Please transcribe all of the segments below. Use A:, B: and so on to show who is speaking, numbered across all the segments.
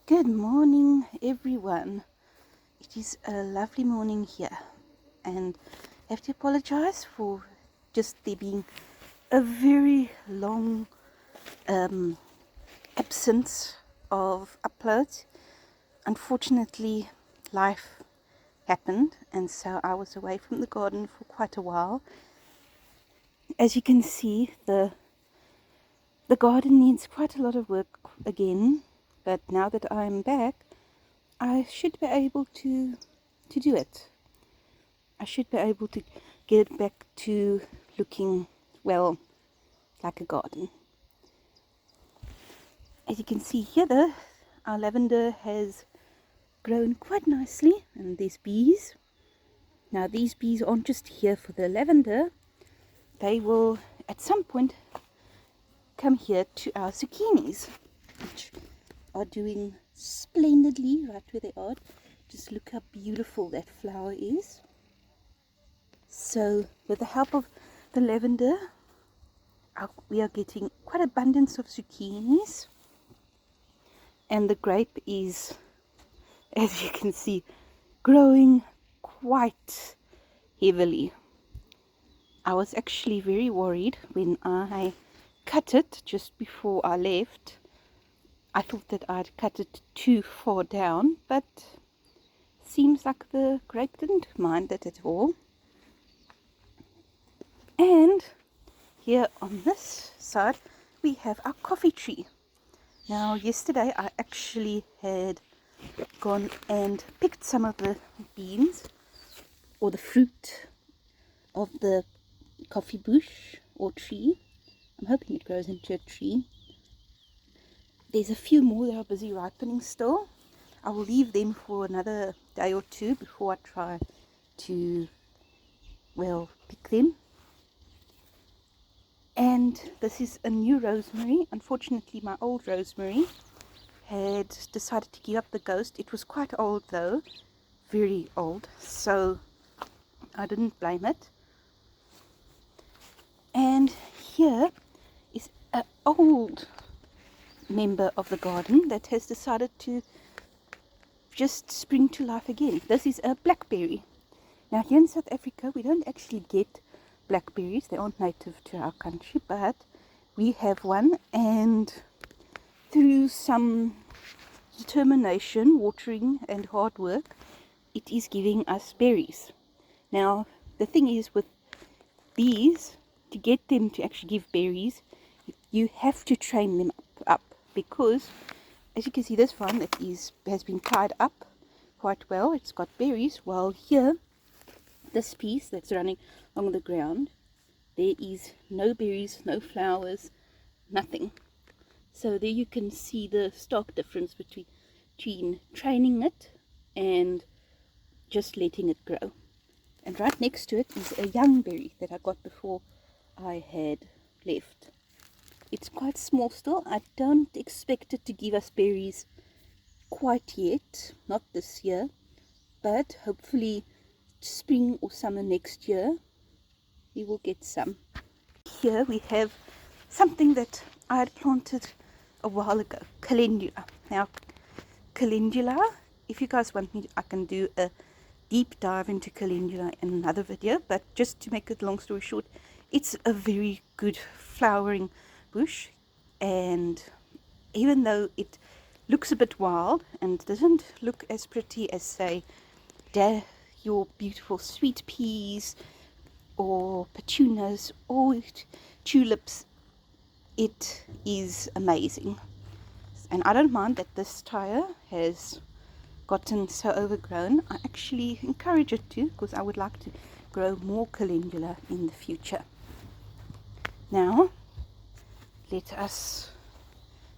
A: Good morning, everyone. It is a lovely morning here, and I have to apologize for just there being a very long absence of uploads. Unfortunately, life happened, and so I was away from the garden for quite a while. As you can see, the garden needs quite a lot of work again, but now that I'm back, I should be able to do it. I should be able to get it back to looking, well, like a garden. As you can see here though, our lavender has grown quite nicely, and there's bees. Now these bees aren't just here for the lavender, they will at some point come here to our zucchinis, which are doing splendidly right where they are. Just look how beautiful that flower is. So with the help of the lavender, we are getting quite abundance of zucchinis, and the grape is, as you can see, growing quite heavily. I was actually very worried when I cut it just before I left. I thought that I'd cut it too far down, but seems like the grape didn't mind it at all. And here on this side we have our coffee tree. Now yesterday I actually had gone and picked some of the beans or the fruit of the coffee bush or tree. I'm hoping it grows into a tree. There's a few more that are busy ripening still. I will leave them for another day or two before I try to, well, pick them. And this is a new rosemary. Unfortunately, my old rosemary had decided to give up the ghost. It was quite old though, very old, so I didn't blame it. And here is an old member of the garden that has decided to just spring to life again. This is a blackberry. Now here in South Africa we don't actually get blackberries, they aren't native to our country, but we have one, and through some determination, watering and hard work, it is giving us berries. Now the thing is with bees, to get them to actually give berries, you have to train them up, because as you can see, this one that has been tied up quite well, it's got berries, while here this piece that's running along the ground, there is no berries, no flowers, nothing. So there you can see the stark difference between training it and just letting it grow. And right next to it is a young berry that I got before I had left. It's quite small still. I don't expect it to give us berries quite yet, not this year, but hopefully spring or summer next year we will get some. Here we have something that I had planted a while ago, calendula. Now calendula, if you guys want me, I can do a deep dive into calendula in another video, but just to make it long story short, it's a very good flowering bush, and even though it looks a bit wild and doesn't look as pretty as, say, your beautiful sweet peas or petunias or tulips, it is amazing. And I don't mind that this tire has gotten so overgrown. I actually encourage it to, because I would like to grow more calendula in the future. Now let us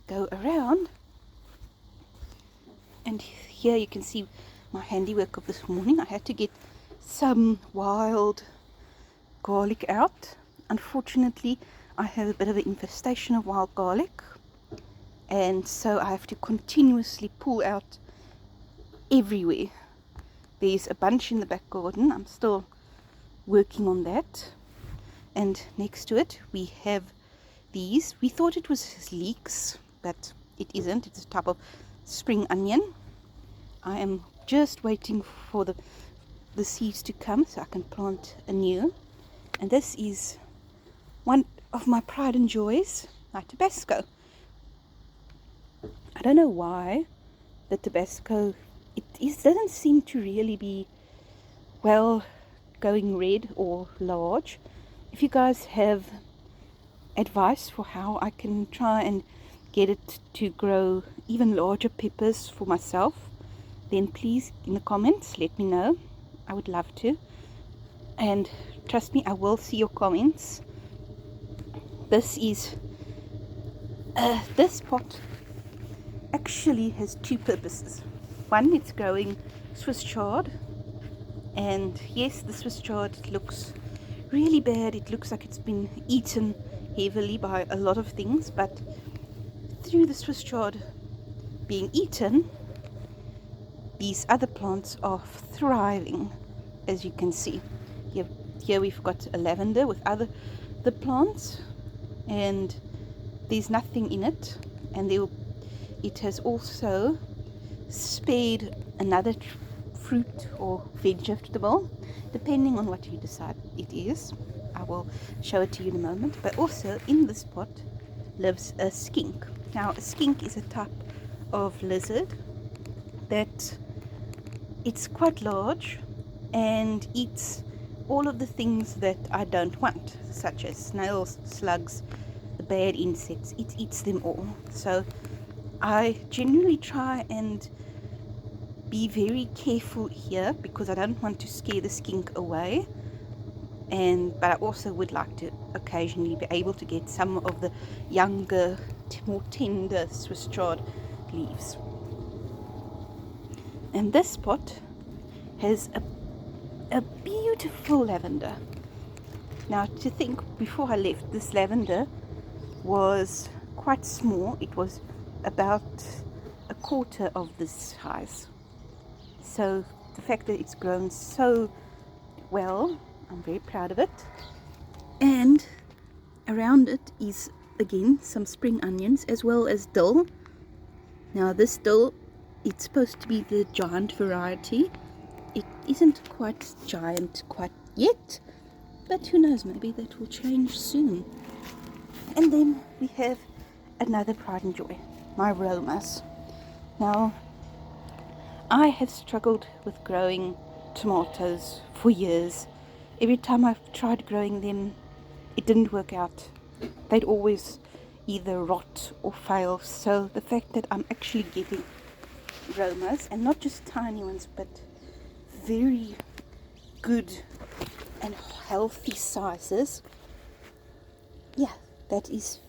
A: go around, and here you can see my handiwork of this morning. I had to get some wild garlic out. Unfortunately, I have a bit of an infestation of wild garlic, and so I have to continuously pull out everywhere. There's a bunch in the back garden. I'm still working on that. And next to it we have these. We thought it was leeks, but it isn't. It's a type of spring onion. I am just waiting for the seeds to come so I can plant anew. And this is one of my pride and joys, my Tabasco. I don't know why the Tabasco, doesn't seem to really be, well, going red or large. If you guys have advice for how I can try and get it to grow even larger peppers for myself, then please in the comments let me know. I would love to, and trust me, I will see your comments. This is this pot actually has two purposes. One, it's growing Swiss chard, and yes, the Swiss chard looks really bad. It looks like it's been eaten heavily by a lot of things, but through the Swiss chard being eaten, these other plants are thriving, as you can see. Here we've got a lavender with the plants, and there's nothing in it, and it has also spared another fruit or vegetable, depending on what you decide it is. I will show it to you in a moment. But also in this pot lives a skink. Now a skink is a type of lizard that it's quite large and eats all of the things that I don't want, such as snails, slugs, the bad insects. It eats them all. So I generally try and be very careful here because I don't want to scare the skink away, but I also would like to occasionally be able to get some of the younger, more tender Swiss chard leaves. And this pot has a beautiful lavender. Now, to think, before I left, this lavender was quite small. It was about a quarter of this size. So the fact that it's grown so well, I'm very proud of it. And around it is again some spring onions as well as dill. Now this dill, it's supposed to be the giant variety. It isn't quite giant quite yet, but who knows, maybe that will change soon. And then we have another pride and joy, my Romas. Now, I have struggled with growing tomatoes for years. Every time I've tried growing them, it didn't work out. They'd always either rot or fail. So the fact that I'm actually getting Romas, and not just tiny ones, but very good and healthy sizes, yeah, that is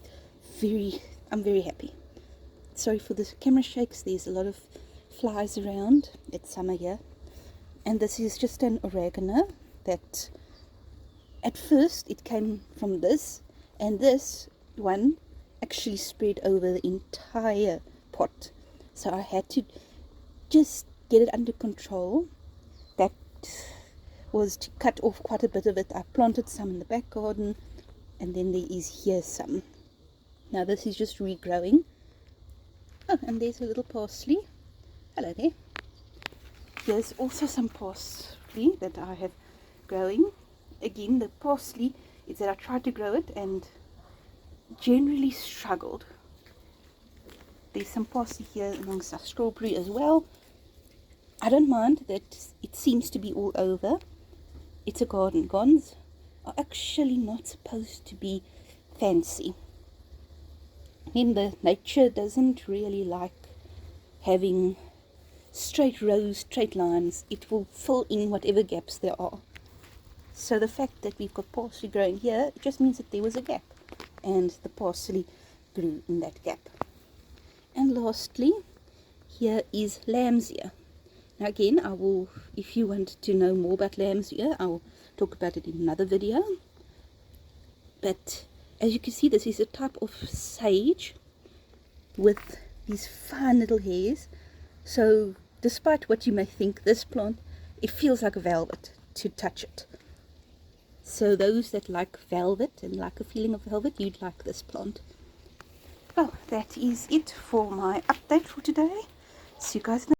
A: I'm very happy. Sorry for the camera shakes, there's a lot of flies around. It's summer here. And this is just an oregano that at first it came from this, and this one actually spread over the entire pot. So I had to just get it under control. That was to cut off quite a bit of it. I planted some in the back garden, and then there is here some. Now this is just regrowing. Oh, and there's a little parsley. Hello there. There's also some parsley that I have growing. Again, the parsley is that I tried to grow it and generally struggled. There's some parsley here amongst our strawberry as well. I don't mind that it seems to be all over. It's a garden. Gardens are actually not supposed to be fancy. Remember, nature doesn't really like having straight rows, straight lines. It will fill in whatever gaps there are. So the fact that we've got parsley growing here, it just means that there was a gap, and the parsley grew in that gap. And lastly, here is lamb's ear. Now again, I will, if you want to know more about lamb's ear, I will talk about it in another video. But as you can see, this is a type of sage with these fine little hairs. So despite what you may think, this plant, it feels like velvet to touch it. So those that like velvet and like a feeling of velvet, you'd like this plant. Well, that is it for my update for today. See you guys.